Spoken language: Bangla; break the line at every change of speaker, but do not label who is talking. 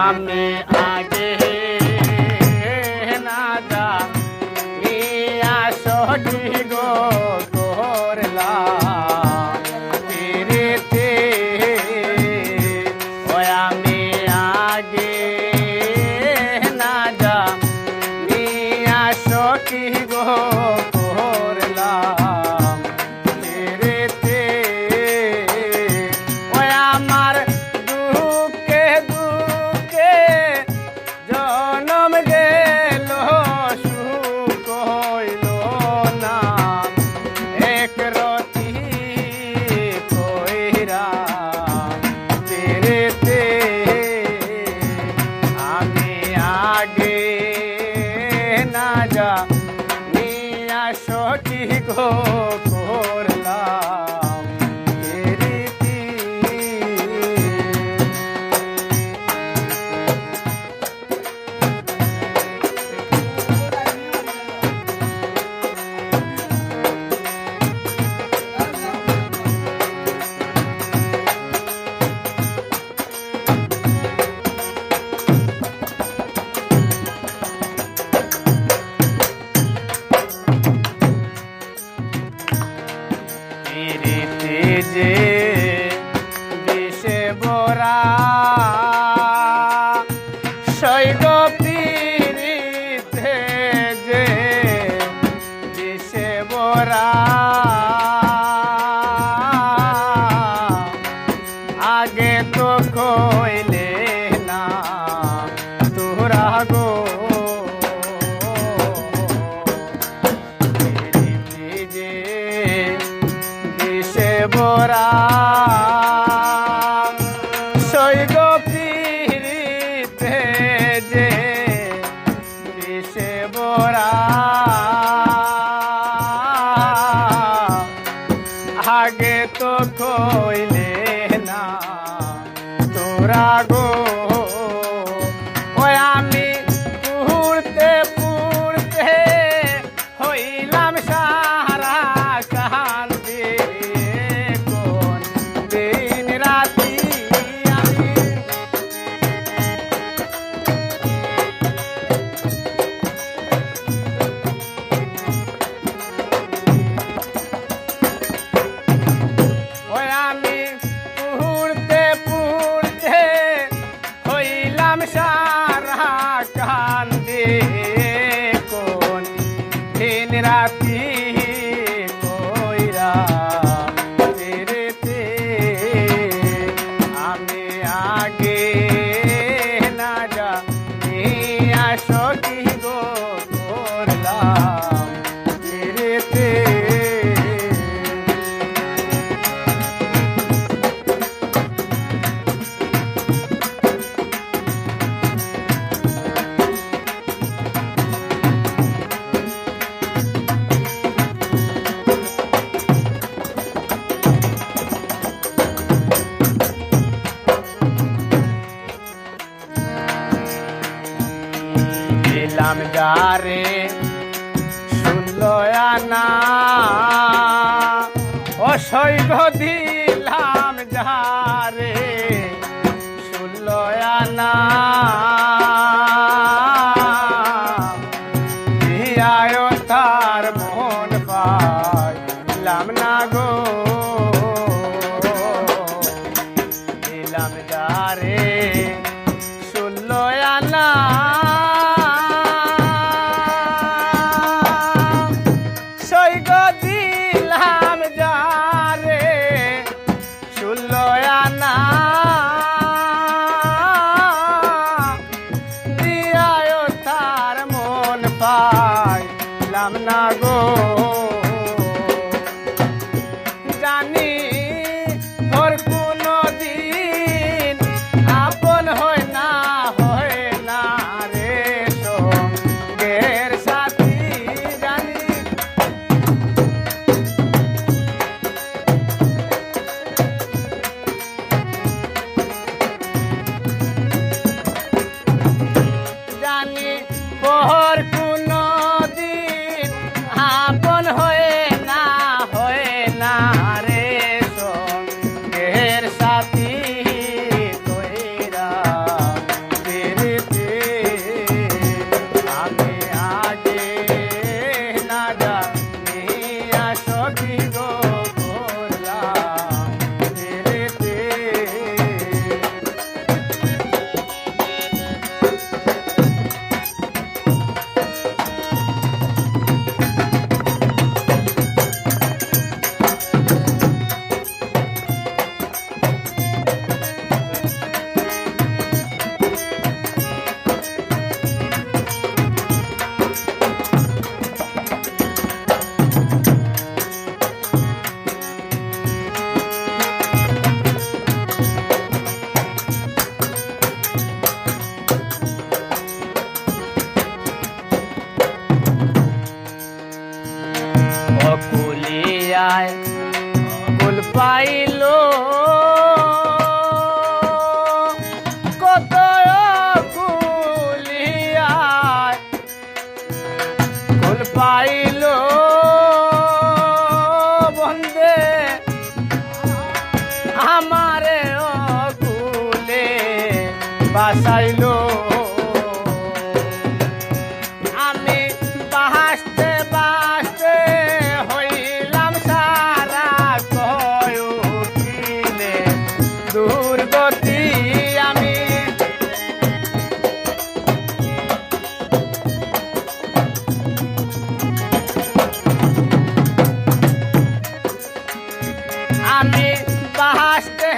আমি আগে না জানিয়া সখী গো করলাম পিরিতি, ওই আমি আগে না জানিয়া সখী গো করলাম পিরিতি, ওই আমার দুঃখে দুঃখে জনম গেল সুখ হইল না, এক রতি কইরা পিরিতি, আমি আগে না জানিয়া সখী গো করলাম পিরিতি। পিরিতি যে বিষে বরা সৈগ পিরিতে যে বিষে বরা, আগে তো কইলে না তোরা গো, পিরিতি যে বিষে বরা সৈগ পিরিতে যে বিষে বরা, আগে তো কইলে না তোরা গো, ওই আমি পুড়তে পুড়তে হইলাম সারা কান্দি, কোন দিন রাতি আমি ওই আমি পুড়তে পুড়তে হইলাম সারা কান্দি, কোন দিন রাতি কইরা পিরিতি, আমি আগে না জানিয়া সখী গো করলাম পিরিতি। দিলাম যারে শুনলো আনা, অসৈগ দিলাম যারে শুনলো আনা, দিয়ায় তার মন পাইলাম না গো, দিলাম যারে শুনলো আনা, সৈগ দিলাম যারে শুনলো আনা, আমারে ও কুলে বাসাইলো আমি বাহাসতে বাসতে হইলাম সারা কয় উঠিলে দুর্গতি আমি আমি বাহাসতে